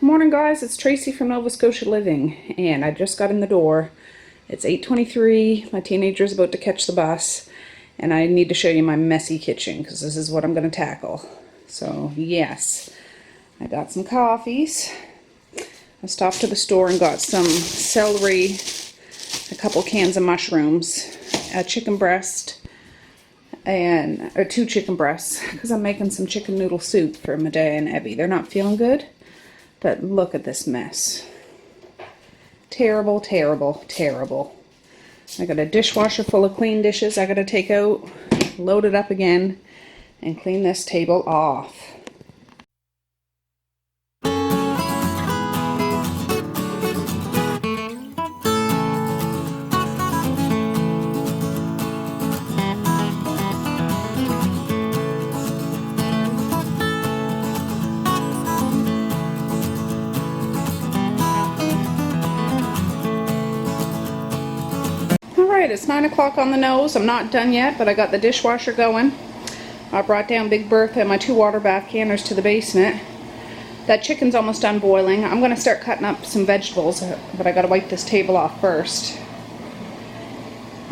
Morning guys, it's Tracey from Nova Scotia Living, and I just got in the door. It's 8:23, my teenager's about to catch the bus, and I need to show you my messy kitchen because this is what I'm going to tackle. So yes, I got some coffees. I stopped to the store and got some celery, a couple cans of mushrooms, a chicken breast, or 2 chicken breasts because I'm making some chicken noodle soup for Medea and Evie. They're not feeling good. But look at this mess. Terrible, terrible, terrible. I got a dishwasher full of clean dishes I gotta take out, load it up again, and clean this table off. Alright, it's 9 o'clock on the nose. I'm not done yet, but I got the dishwasher going. I brought down Big Bertha and my 2 water bath canners to the basement. That chicken's almost done boiling. I'm going to start cutting up some vegetables, but I got to wipe this table off first.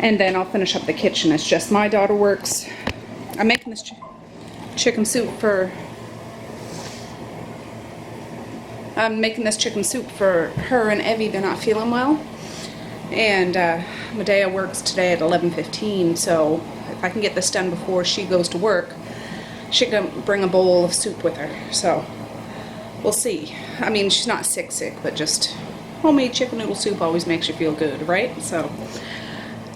And then I'll finish up the kitchen. It's just my daughter works. I'm making this chicken soup for... her and Evie. They're not feeling well. And Medea works today at 11:15, so if I can get this done before she goes to work, she can bring a bowl of soup with her. So we'll see. I mean, she's not sick, but just homemade chicken noodle soup always makes you feel good, right? So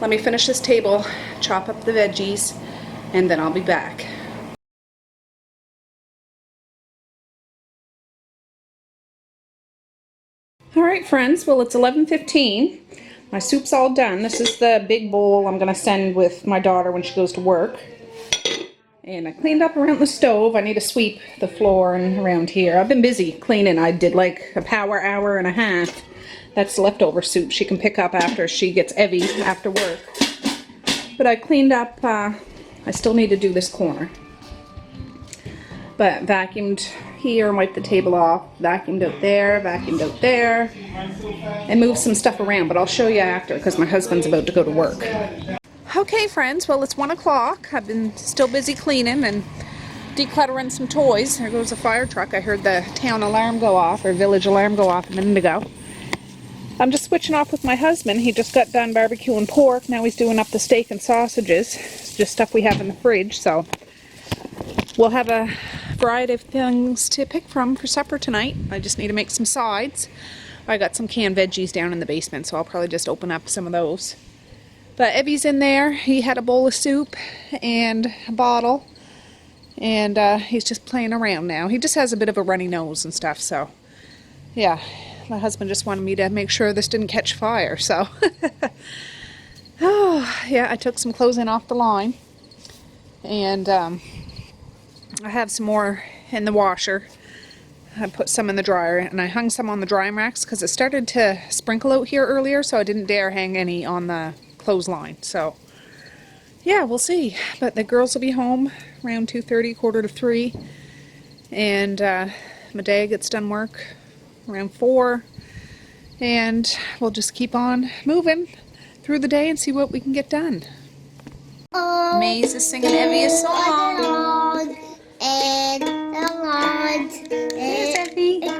let me finish this table, chop up the veggies, and then I'll be back. Alright friends, well it's 11:15. My soup's all done. This is the big bowl I'm going to send with my daughter when she goes to work. And I cleaned up around the stove. I need to sweep the floor and around here. I've been busy cleaning. I did like a hour and a half. That's leftover soup she can pick up after she gets Evie after work. But I cleaned up, I still need to do this corner. But vacuumed here and wiped the table off, vacuumed out there, and moved some stuff around, but I'll show you after because my husband's about to go to work. Okay friends, well it's 1 o'clock. I've been still busy cleaning and decluttering some toys. There goes a fire truck. I heard the town alarm go off, or village alarm go off a minute ago. I'm just switching off with my husband. He just got done barbecuing pork. Now he's doing up the steak and sausages. It's just stuff we have in the fridge, so we'll have a variety of things to pick from for supper tonight. I just need to make some sides. I got some canned veggies down in the basement, so I'll probably just open up some of those. But Evie's in there. He had a bowl of soup and a bottle, and he's just playing around now. He just has a bit of a runny nose and stuff, so yeah. My husband just wanted me to make sure this didn't catch fire, so oh yeah, I took some clothes in off the line, and I have some more in the washer. I put some in the dryer, and I hung some on the drying racks because it started to sprinkle out here earlier, so I didn't dare hang any on the clothesline. So yeah, we'll see. But the girls will be home around 2:30, 2:45, and Medea gets done work around 4, and we'll just keep on moving through the day and see what we can get done. Maze is singing Evie a song.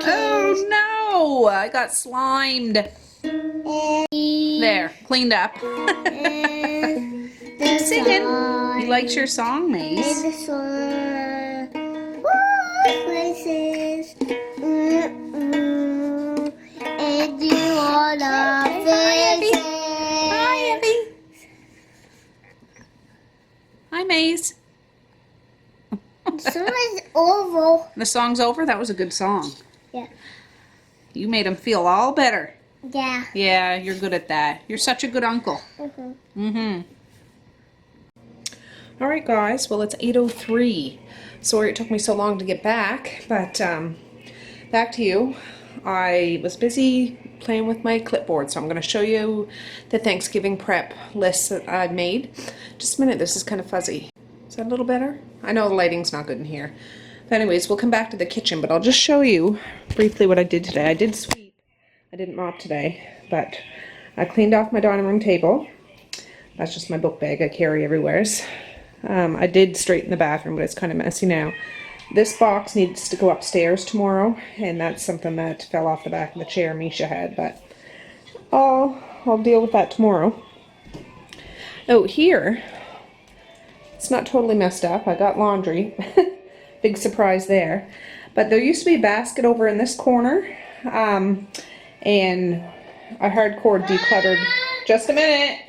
Oh no! I got slimed. There, cleaned up. Keep singing. He likes your song, Maze. Hi, Evie. Hi, Maze. The song is over. The song's over? That was a good song. Yeah. You made him feel all better. Yeah. Yeah, you're good at that. You're such a good uncle. Alright guys, well it's 8:03. Sorry it took me so long to get back, but back to you. I was busy playing with my clipboard, so I'm going to show you the Thanksgiving prep list that I've made. Just a minute, this is kind of fuzzy. Is that a little better? I know the lighting's not good in here. anyways, we'll come back to the kitchen, but I'll just show you briefly what I did today. I did sweep. I didn't mop today, but I cleaned off my dining room table. That's just my book bag I carry everywheres. I did straighten the bathroom, but it's kind of messy now. This box needs to go upstairs tomorrow, and that's something that fell off the back of the chair Misha had, but I'll deal with that tomorrow. Oh, here, it's not totally messed up. I got laundry. Big surprise there. But there used to be a basket over in this corner, and I hardcore decluttered. Just a minute.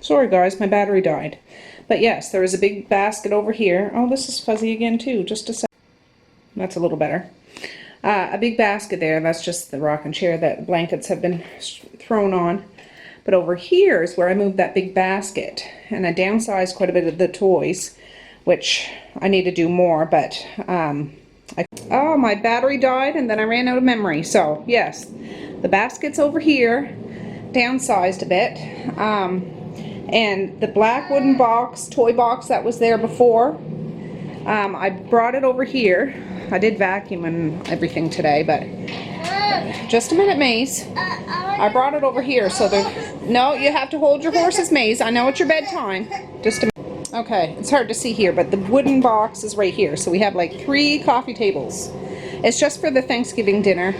Sorry guys, my battery died. But yes, there is a big basket over here. Oh, this is fuzzy again too. Just a sec. That's a little better. A big basket there. That's just the rocking chair that blankets have been thrown on. But over here is where I moved that big basket. And I downsized quite a bit of the toys, which I need to do more. But oh, my battery died and then I ran out of memory. So yes, the basket's over here. Downsized a bit. And the black wooden box, toy box that was there before, I brought it over here. I did vacuum and everything today, but just a minute, Maze. I brought it over here, so no, you have to hold your horses, Maze. I know it's your bedtime. Just a minute. Okay, it's hard to see here, but the wooden box is right here. So we have like 3 coffee tables. It's just for the Thanksgiving dinner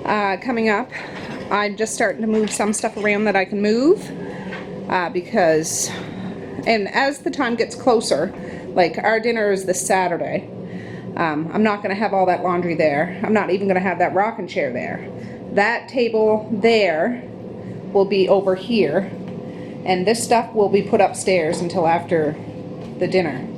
coming up. I'm just starting to move some stuff around that I can move. Because, and as the time gets closer, like our dinner is this Saturday, I'm not going to have all that laundry there. I'm not even going to have that rocking chair there. That table there will be over here, and this stuff will be put upstairs until after the dinner,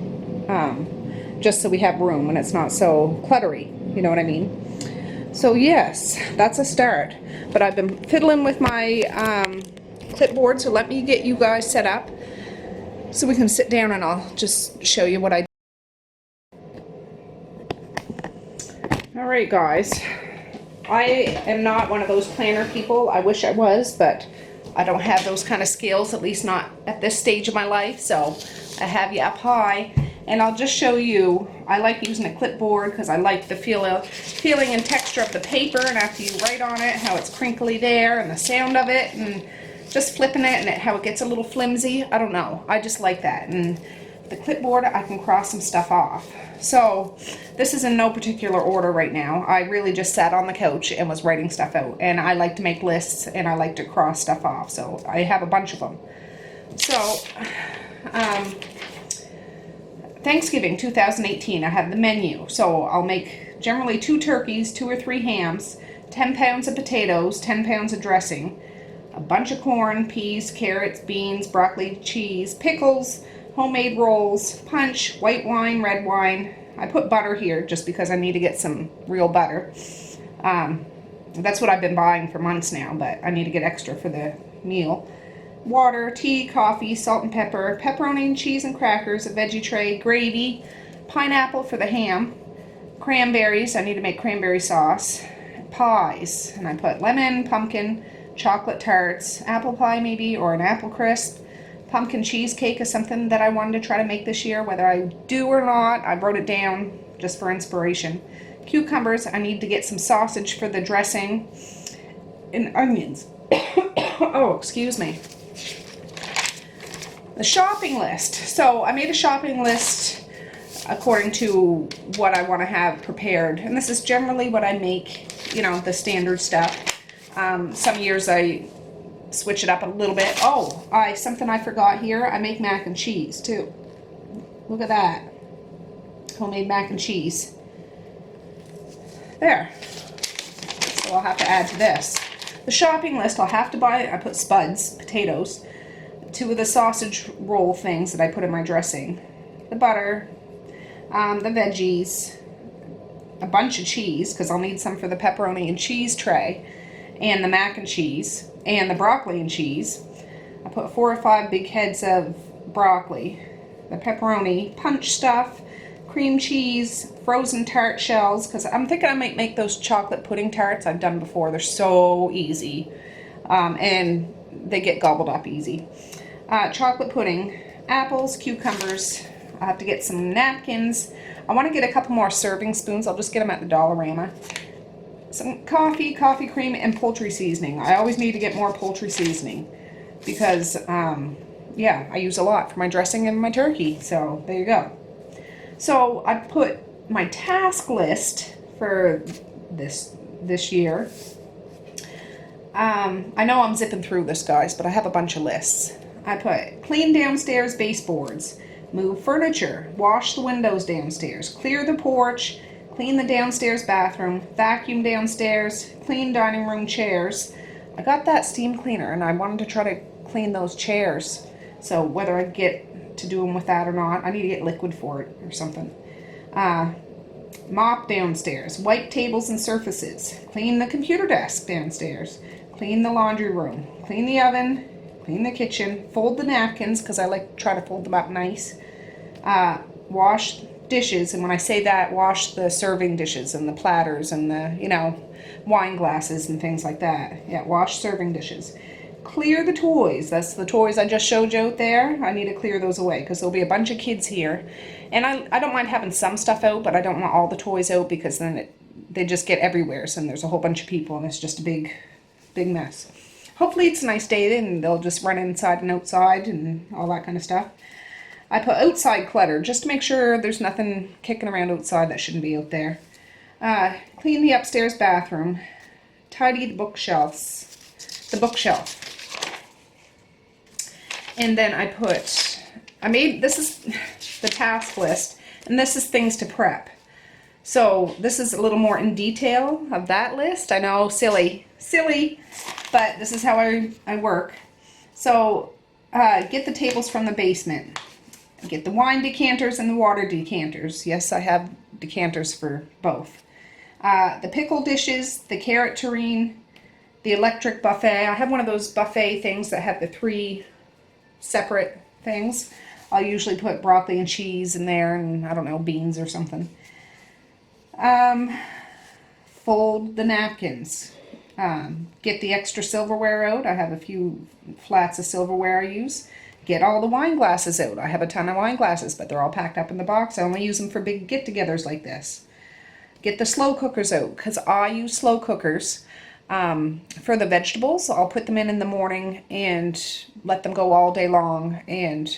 just so we have room and it's not so cluttery, you know what I mean? So yes, that's a start. But I've been fiddling with my clipboard, so let me get you guys set up so we can sit down and I'll just show you what I do. Alright guys, I am not one of those planner people. I wish I was, but I don't have those kind of skills, at least not at this stage of my life, so I have you up high. And I'll just show you, I like using a clipboard because I like the feeling and texture of the paper, and after you write on it, how it's crinkly there, and the sound of it, and just flipping it and how it gets a little flimsy. I don't know. I just like that. And the clipboard, I can cross some stuff off. So this is in no particular order right now. I really just sat on the couch and was writing stuff out. And I like to make lists and I like to cross stuff off. So I have a bunch of them. So Thanksgiving 2018, I have the menu. So I'll make generally 2 turkeys, 2 or 3 hams, 10 pounds of potatoes, 10 pounds of dressing, a bunch of corn, peas, carrots, beans, broccoli, cheese, pickles, homemade rolls, punch, white wine, red wine. I put butter here just because I need to get some real butter. That's what I've been buying for months now, but I need to get extra for the meal. Water, tea, coffee, salt and pepper, pepperoni and cheese and crackers, a veggie tray, gravy, pineapple for the ham, cranberries. I need to make cranberry sauce, pies, and I put lemon, pumpkin, chocolate tarts, apple pie maybe, or an apple crisp. Pumpkin cheesecake is something that I wanted to try to make this year, whether I do or not. I wrote it down just for inspiration. Cucumbers, I need to get some sausage for the dressing, and onions. Oh, excuse me. The shopping list. So I made a shopping list according to what I want to have prepared, and this is generally what I make, you know, the standard stuff. Some years I switch it up a little bit. Oh, something I forgot here. I make mac and cheese too. Look at that. Homemade mac and cheese. There. So I'll have to add to this. The shopping list, I'll have to buy, I put spuds, potatoes, 2 of the sausage roll things that I put in my dressing, the butter, the veggies, a bunch of cheese, because I'll need some for the pepperoni and cheese tray, and the mac and cheese, and the broccoli and cheese. I put 4 or 5 big heads of broccoli, the pepperoni, punch stuff, cream cheese, frozen tart shells, because I'm thinking I might make those chocolate pudding tarts I've done before. They're so easy, and they get gobbled up easy. Chocolate pudding, apples, cucumbers, I have to get some napkins. I want to get a couple more serving spoons. I'll just get them at the Dollarama. Some coffee cream, and poultry seasoning. I always need to get more poultry seasoning because, yeah, I use a lot for my dressing and my turkey. So there you go. So I put my task list for this year. I know I'm zipping through this, guys, but I have a bunch of lists. I put clean downstairs baseboards, move furniture, wash the windows downstairs, clear the porch, clean the downstairs bathroom, vacuum downstairs, clean dining room chairs. I got that steam cleaner and I wanted to try to clean those chairs. So whether I get to do them with that or not, I need to get liquid for it or something. Mop downstairs, wipe tables and surfaces, clean the computer desk downstairs, clean the laundry room, clean the oven, clean the kitchen, fold the napkins because I like to try to fold them up nice. Wash dishes, and when I say that, wash the serving dishes and the platters and the, you know, wine glasses and things like that. Yeah, wash serving dishes. Clear the toys. That's the toys I just showed you out there. I need to clear those away because there'll be a bunch of kids here. And I don't mind having some stuff out, but I don't want all the toys out because then they just get everywhere. So there's a whole bunch of people and it's just a big mess. Hopefully it's a nice day and they'll just run inside and outside and all that kind of stuff. I put outside clutter just to make sure there's nothing kicking around outside that shouldn't be out there. Clean the upstairs bathroom. Tidy the bookshelf. And then this is the task list, and this is things to prep. So this is a little more in detail of that list. I know, silly, but this is how I work. So get the tables from the basement. Get the wine decanters and the water decanters. Yes, I have decanters for both. The pickle dishes, the carrot terrine, the electric buffet. I have one of those buffet things that have the 3 separate things. I'll usually put broccoli and cheese in there and, I don't know, beans or something. Fold the napkins. Get the extra silverware out. I have a few flats of silverware I use. Get all the wine glasses out. I have a ton of wine glasses, but they're all packed up in the box. I only use them for big get-togethers like this. Get the slow cookers out, because I use slow cookers for the vegetables. I'll put them in the morning and let them go all day long. And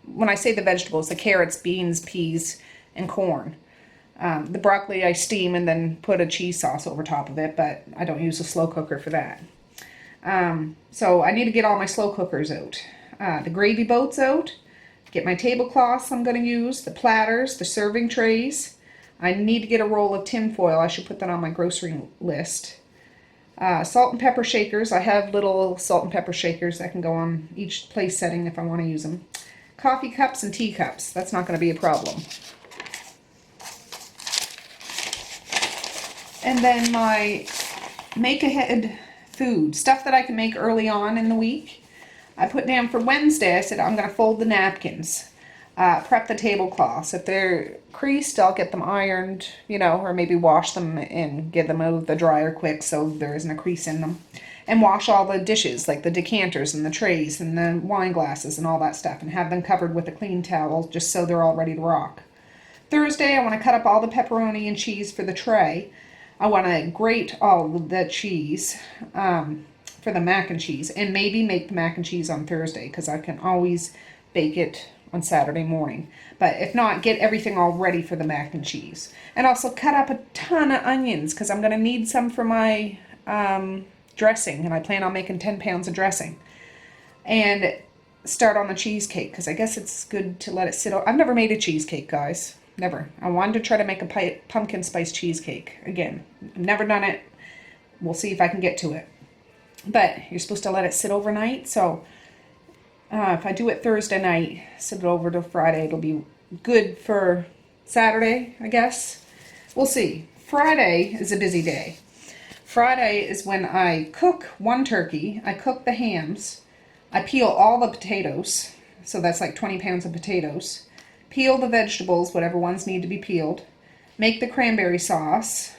when I say the vegetables, the carrots, beans, peas, and corn. The broccoli I steam and then put a cheese sauce over top of it, but I don't use a slow cooker for that. So I need to get all my slow cookers out. The gravy boats out. Get my tablecloths I'm going to use, the platters, the serving trays. I need to get a roll of tin foil. I should put that on my grocery list. Salt and pepper shakers. I have little salt and pepper shakers that can go on each place setting if I want to use them. Coffee cups and teacups. That's not going to be a problem. And then my make-ahead food. Stuff that I can make early on in the week. I put down for Wednesday, I said I'm going to fold the napkins. Prep the tablecloths. If they're creased, I'll get them ironed, you know, or maybe wash them and get them out of the dryer quick so there isn't a crease in them. And wash all the dishes, like the decanters and the trays and the wine glasses and all that stuff, and have them covered with a clean towel just so they're all ready to rock. Thursday, I want to cut up all the pepperoni and cheese for the tray. I want to grate all of the cheese for the mac and cheese, and maybe make the mac and cheese on Thursday because I can always bake it on Saturday morning. But if not, get everything all ready for the mac and cheese. And also cut up a ton of onions because I'm going to need some for my dressing, and I plan on making 10 pounds of dressing. And start on the cheesecake because I guess it's good to let it sit. I've never made a cheesecake, guys. Never. I wanted to try to make a pumpkin spice cheesecake. Again, I've never done it. We'll see if I can get to it. But you're supposed to let it sit overnight. So if I do it Thursday night, sit it over to Friday, it'll be good for Saturday, I guess. We'll see. Friday is a busy day. Friday is when I cook one turkey. I cook the hams. I peel all the potatoes. So that's like 20 pounds of potatoes. Peel the vegetables, whatever ones need to be peeled. Make the cranberry sauce.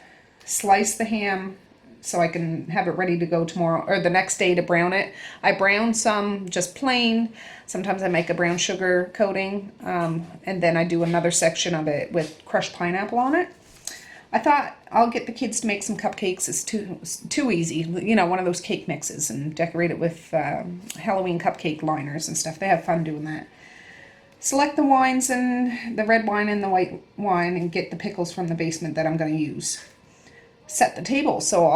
Slice the ham so I can have it ready to go tomorrow or the next day to brown it. I brown some just plain. Sometimes I make a brown sugar coating, and then I do another section of it with crushed pineapple on it. I thought I'll get the kids to make some cupcakes. It's too easy, you know, one of those cake mixes, and decorate it with Halloween cupcake liners and stuff. They have fun doing that. Select the wines and the red wine and the white wine, and get the pickles from the basement that I'm going to use. Set the table. So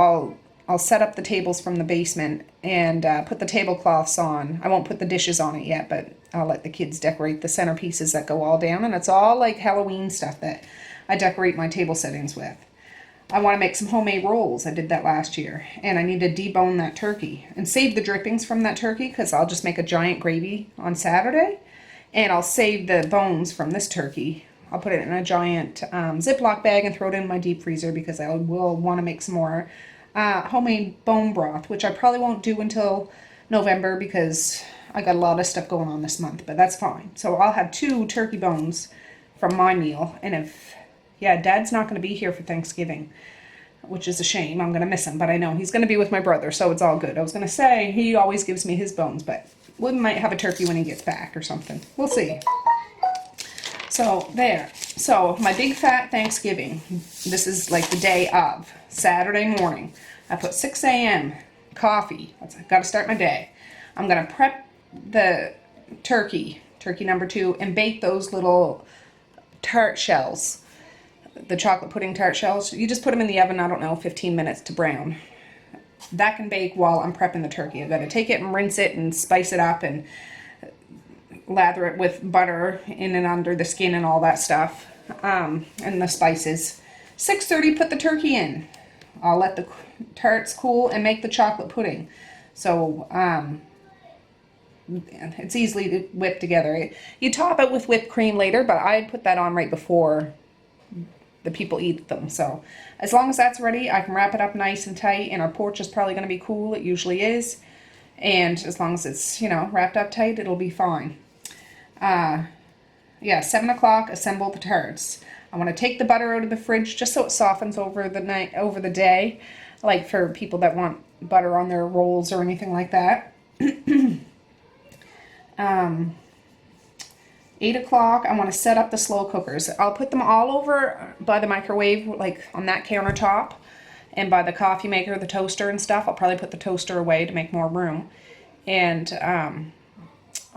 I'll set up the tables from the basement and put the tablecloths on. I won't put the dishes on it yet, but I'll let the kids decorate the centerpieces that go all down, and it's all like Halloween stuff that I decorate my table settings with. I want to make some homemade rolls. I did that last year, and I need to debone that turkey and save the drippings from that turkey, because I'll just make a giant gravy on Saturday, and I'll save the bones from this turkey. I'll put it in a giant Ziploc bag and throw it in my deep freezer, because I will want to make some more homemade bone broth, which I probably won't do until November because I got a lot of stuff going on this month, but that's fine. So I'll have 2 turkey bones from my meal, and if Dad's not going to be here for Thanksgiving, which is a shame. I'm going to miss him, but I know he's going to be with my brother, so it's all good. I was going to say he always gives me his bones, but we might have a turkey when he gets back or something. We'll see. So there. So my big fat Thanksgiving. This is like the day of, Saturday morning. I put 6 a.m. coffee. I've got to start my day. I'm going to prep the turkey number 2, and bake those little tart shells. The chocolate pudding tart shells. You just put them in the oven, I don't know, 15 minutes to brown. That can bake while I'm prepping the turkey. I've got to take it and rinse it and spice it up and lather it with butter in and under the skin and all that stuff, and the spices. 6:30, put the turkey in. I'll let the tarts cool and make the chocolate pudding. So it's easily to whip together. You top it with whipped cream later, but I'd put that on right before the people eat them. So as long as that's ready, I can wrap it up nice and tight, and our porch is probably going to be cool. It usually is. And as long as it's, you know, wrapped up tight, it'll be fine. 7 o'clock, assemble the tarts. I want to take the butter out of the fridge just so it softens over the day, like for people that want butter on their rolls or anything like that. 8 o'clock, I want to set up the slow cookers. I'll put them all over by the microwave, like on that countertop, and by the coffee maker, the toaster and stuff. I'll probably put the toaster away to make more room. And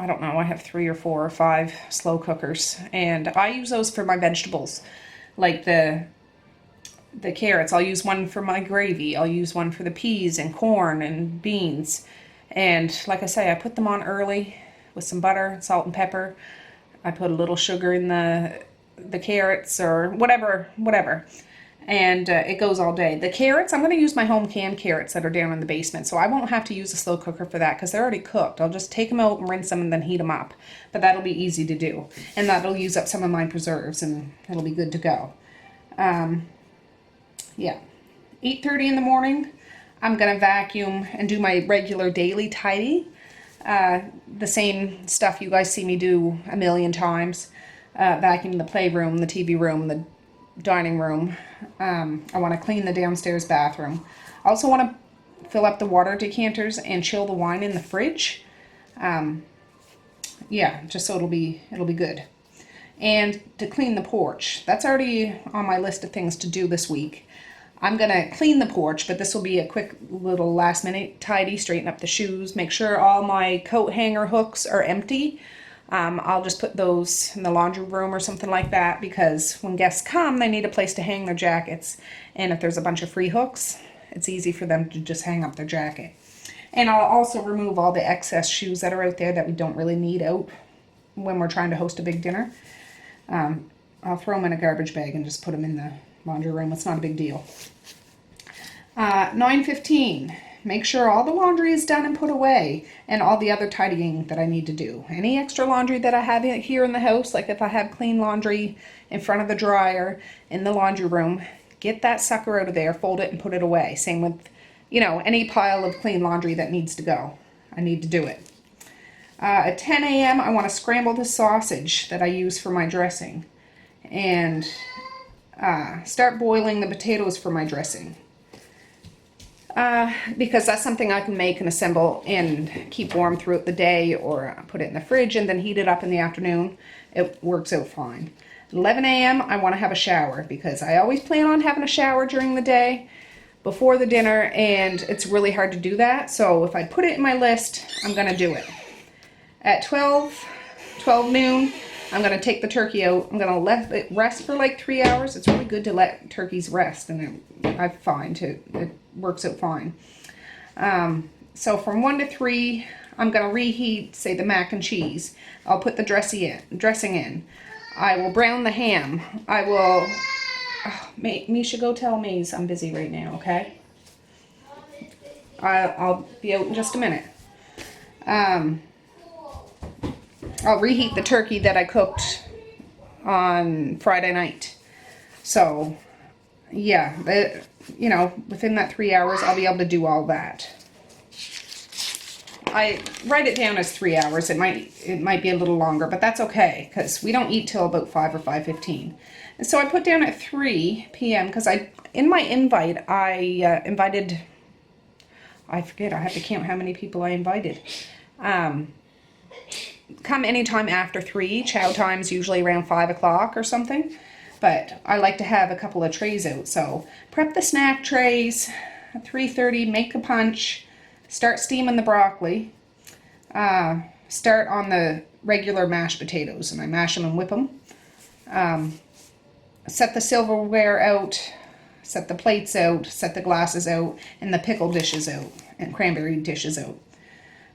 I don't know, I have 3 or 4 or 5 slow cookers, and I use those for my vegetables, like the carrots. I'll use one for my gravy. I'll use one for the peas and corn and beans. And like I say, I put them on early with some butter, salt and pepper. I put a little sugar in the carrots or whatever. And it goes all day. The carrots, I'm going to use my home canned carrots that are down in the basement, so I won't have to use a slow cooker for that because they're already cooked. I'll just take them out and rinse them and then heat them up. But that'll be easy to do. And that'll use up some of my preserves, and it'll be good to go. 8:30 in the morning, I'm going to vacuum and do my regular daily tidy. The same stuff you guys see me do a million times. Vacuum the playroom, the TV room, the dining room. I want to clean the downstairs bathroom. I also want to fill up the water decanters and chill the wine in the fridge. Just so it'll be good. And to clean the porch. That's already on my list of things to do this week. I'm going to clean the porch, but this will be a quick little last minute tidy, straighten up the shoes, make sure all my coat hanger hooks are empty. I'll just put those in the laundry room or something like that, because when guests come, they need a place to hang their jackets. And if there's a bunch of free hooks, it's easy for them to just hang up their jacket. And I'll also remove all the excess shoes that are out there that we don't really need out when we're trying to host a big dinner. I'll throw them in a garbage bag and just put them in the laundry room. It's not a big deal. 9:15. Make sure all the laundry is done and put away, and all the other tidying that I need to do. Any extra laundry that I have here in the house, like if I have clean laundry in front of the dryer in the laundry room, get that sucker out of there, fold it and put it away. Same with, any pile of clean laundry that needs to go. I need to do it. At 10 a.m., I want to scramble the sausage that I use for my dressing, and start boiling the potatoes for my dressing. because that's something I can make and assemble and keep warm throughout the day, or put it in the fridge and then heat it up in the afternoon. It works out fine. 11 a.m. I want to have a shower because I always plan on having a shower during the day before the dinner, and it's really hard to do that. So if I put it in my list, I'm going to do it. At 12 noon, I'm going to take the turkey out. I'm going to let it rest for like 3 hours. It's really good to let turkeys rest, and I find it works out fine. So from 1 to 3, I'm going to reheat, say, the mac and cheese. I'll put the dressing in. I will brown the ham. I will... Oh, Misha, go tell Maze I'm busy right now, okay? I'll be out in just a minute. I'll reheat the turkey that I cooked on Friday night. So, yeah, within that 3 hours, I'll be able to do all that. I write it down as 3 hours. It might be a little longer, but that's okay because we don't eat till about 5 or 5:15. And so I put down at 3 p.m. because in my invite I invited. I forget. I have to count how many people I invited. Come anytime after 3. Chow time's usually around 5 o'clock or something. But I like to have a couple of trays out. So prep the snack trays at 3:30. Make a punch. Start steaming the broccoli. Start on the regular mashed potatoes, and I mash them and whip them. Set the silverware out, set the plates out, set the glasses out, and the pickle dishes out, and cranberry dishes out.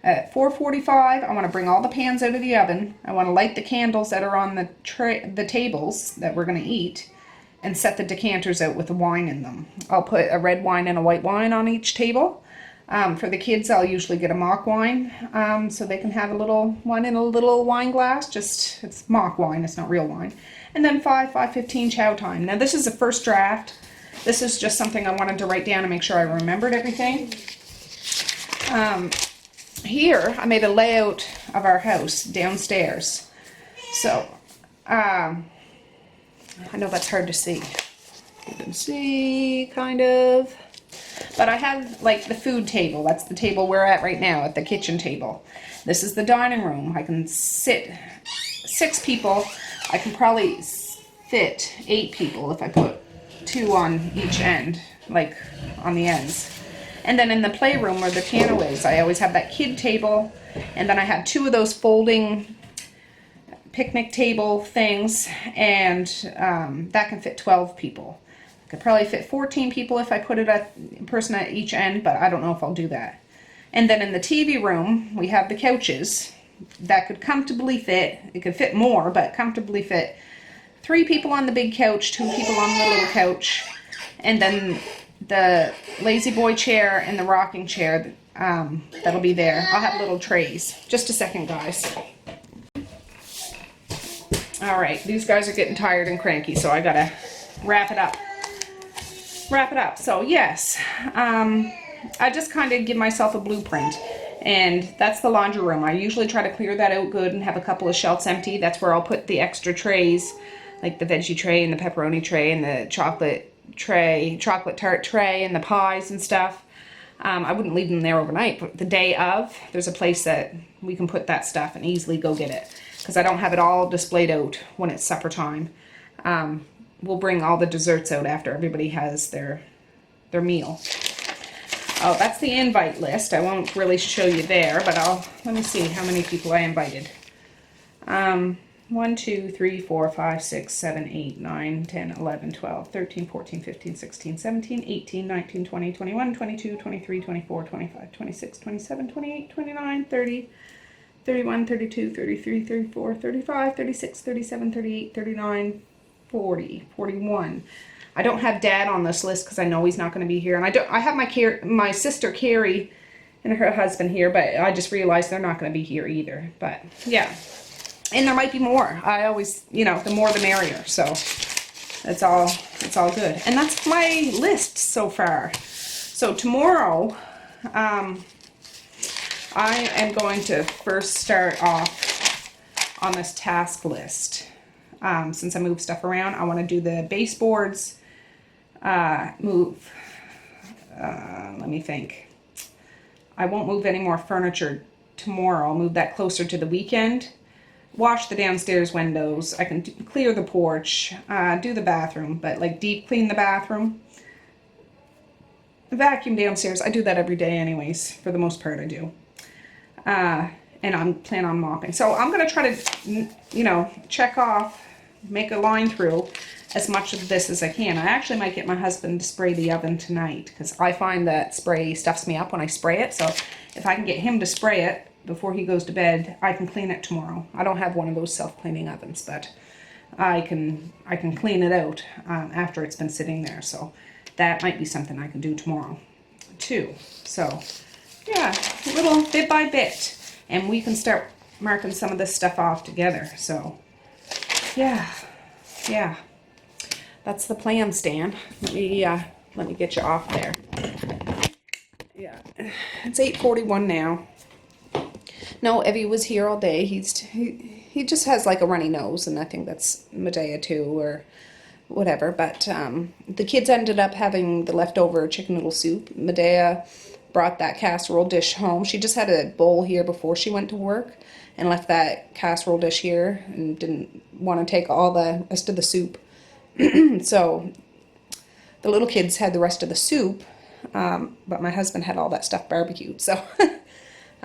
At 4:45, I want to bring all the pans out of the oven. I want to light the candles that are on the tables that we're going to eat, and set the decanters out with the wine in them. I'll put a red wine and a white wine on each table. For the kids, I'll usually get a mock wine, so they can have a little one in a little wine glass. Just, it's mock wine, it's not real wine. And then 5:15 chow time. Now this is the first draft. This is just something I wanted to write down and make sure I remembered everything. Here, I made a layout of our house downstairs. So, I know that's hard to see. You can see, kind of. But I have, like, the food table. That's the table we're at right now, at the kitchen table. This is the dining room. I can sit 6 people. I can probably fit 8 people if I put 2 on each end, like on the ends. And then in the playroom where the piano is, I always have that kid table. And then I have 2 of those folding picnic table things. And that can fit 12 people. Could probably fit 14 people if I put it a person at each end, but I don't know if I'll do that. And then in the TV room, we have the couches that could comfortably fit, it could fit more, but comfortably fit 3 people on the big couch, 2 people on the little couch, and then the lazy boy chair and the rocking chair, that'll be there. I'll have little trays. Just a second, guys. All right, these guys are getting tired and cranky, so I gotta wrap it up. So yes, I just kind of give myself a blueprint, and that's the laundry room. I usually try to clear that out good and have a couple of shelves empty. That's where I'll put the extra trays, like the veggie tray and the pepperoni tray and the chocolate tart tray and the pies and stuff. I wouldn't leave them there overnight, but the day of, there's a place that we can put that stuff and easily go get it, because I don't have it all displayed out when it's supper time. We'll bring all the desserts out after everybody has their meal. Oh, that's the invite list. I won't really show you there, but let me see how many people I invited. 1, 2, 3, 4, 5, 6, 7, 8, 9, 10, 11, 12, 13, 14, 15, 16, 17, 18, 19, 20, 21, 22, 23, 24, 25, 26, 27, 28, 29, 30, 31, 32, 33, 34, 35, 36, 37, 38, 39, 40, 41. I don't have Dad on this list because I know he's not going to be here, and I have my sister Carrie and her husband here, but I just realized they're not going to be here either. But yeah, and there might be more. I always, the more the merrier. So it's all good, and that's my list so far. So tomorrow, I am going to first start off on this task list. Since I move stuff around, I want to do the baseboards, move let me think. I won't move any more furniture tomorrow. I'll move that closer to the weekend. Wash the downstairs windows. I can clear the porch, do the bathroom, but like deep clean the bathroom. Vacuum downstairs. I do that every day anyways. For the most part I do. And I'm planning on mopping. So I'm going to try to, you know, check off, make a line through as much of this as I can. I actually might get my husband to spray the oven tonight because I find that spray stuffs me up when I spray it. So if I can get him to spray it before he goes to bed, I can clean it tomorrow. I don't have one of those self-cleaning ovens, but I can clean it out after it's been sitting there. So that might be something I can do tomorrow too. So yeah, a little bit by bit, and we can start marking some of this stuff off together. So yeah. That's the plan, Stan. Let me get you off there. Yeah, it's 8:41 now. No, Evie was here all day. He just has like a runny nose, and I think that's Medea too, or whatever. But the kids ended up having the leftover chicken noodle soup. Medea brought that casserole dish home. She just had a bowl here before she went to work, and left that casserole dish here, and didn't want to take all the rest of the soup. So the little kids had the rest of the soup, but my husband had all that stuff barbecued, so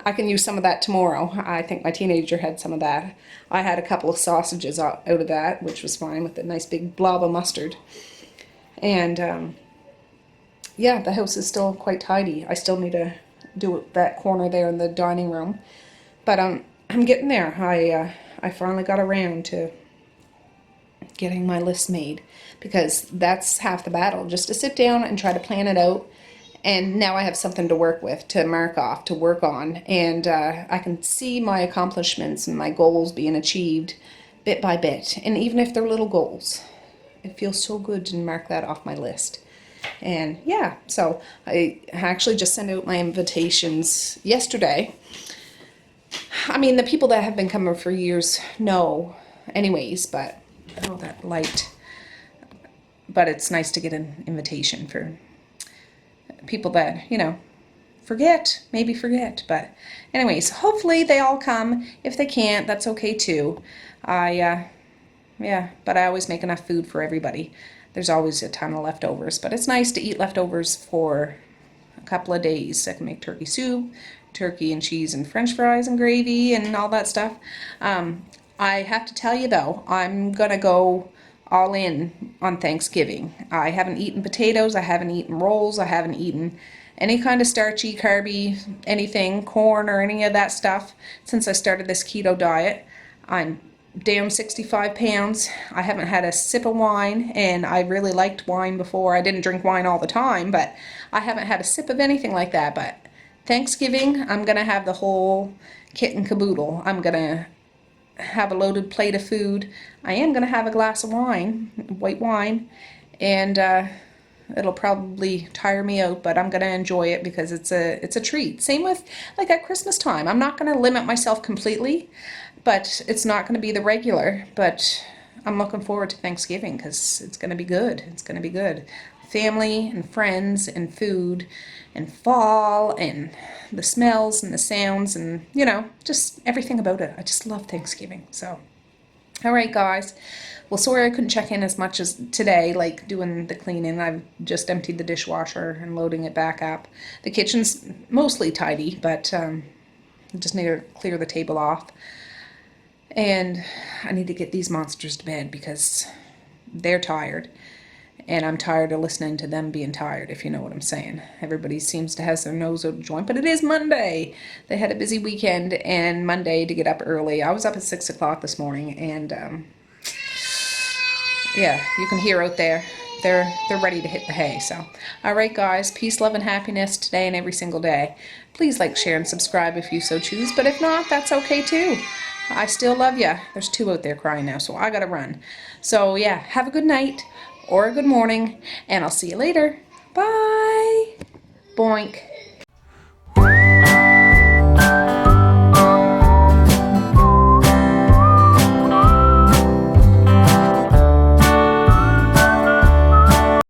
I can use some of that tomorrow. I think my teenager had some of that. I had a couple of sausages out of that, which was fine, with a nice big blob of mustard. And yeah, the house is still quite tidy. I still need to do that corner there in the dining room, but I'm getting there. I finally got around to getting my list made, because that's half the battle, just to sit down and try to plan it out. And now I have something to work with, to mark off, to work on, and I can see my accomplishments and my goals being achieved bit by bit. And even if they're little goals, it feels so good to mark that off my list. And yeah, so I actually just sent out my invitations yesterday. I mean, the people that have been coming for years know anyways, but oh, that light. But it's nice to get an invitation for people that, you know, maybe forget. But anyways, hopefully they all come. If they can't, that's okay too. Yeah, but I always make enough food for everybody. There's always a ton of leftovers, but it's nice to eat leftovers for a couple of days. I can make turkey soup, turkey and cheese and french fries and gravy and all that stuff. I have to tell you though, I'm gonna go all in on Thanksgiving. I haven't eaten potatoes, I haven't eaten rolls, I haven't eaten any kind of starchy, carby, anything, corn or any of that stuff since I started this keto diet. I'm down 65 pounds. I haven't had a sip of wine, and I really liked wine before. I didn't drink wine all the time, but I haven't had a sip of anything like that. But Thanksgiving, I'm gonna have the whole kit and caboodle. I'm gonna have a loaded plate of food. I am going to have a glass of wine, white wine, and it'll probably tire me out, but I'm going to enjoy it because it's a treat. Same with like at Christmas time. I'm not going to limit myself completely, but it's not going to be the regular, but I'm looking forward to Thanksgiving because it's going to be good. It's going to be good. Family and friends and food and fall and the smells and the sounds and, you know, just everything about it. I just love Thanksgiving. So, all right, guys. Well, sorry I couldn't check in as much as today, like doing the cleaning. I've just emptied the dishwasher and loading it back up. The kitchen's mostly tidy, but I just need to clear the table off. And I need to get these monsters to bed because they're tired. And I'm tired of listening to them being tired, if you know what I'm saying. Everybody seems to have their nose out of joint, but it is Monday. They had a busy weekend, and Monday to get up early. I was up at 6 o'clock this morning, and yeah, you can hear out there. They're ready to hit the hay. So, all right, guys, peace, love, and happiness today and every single day. Please like, share, and subscribe if you so choose, but if not, that's okay too. I still love ya. There's 2 out there crying now, so I gotta run. So, yeah, have a good night. Or a good morning, and I'll see you later. Bye. Boink.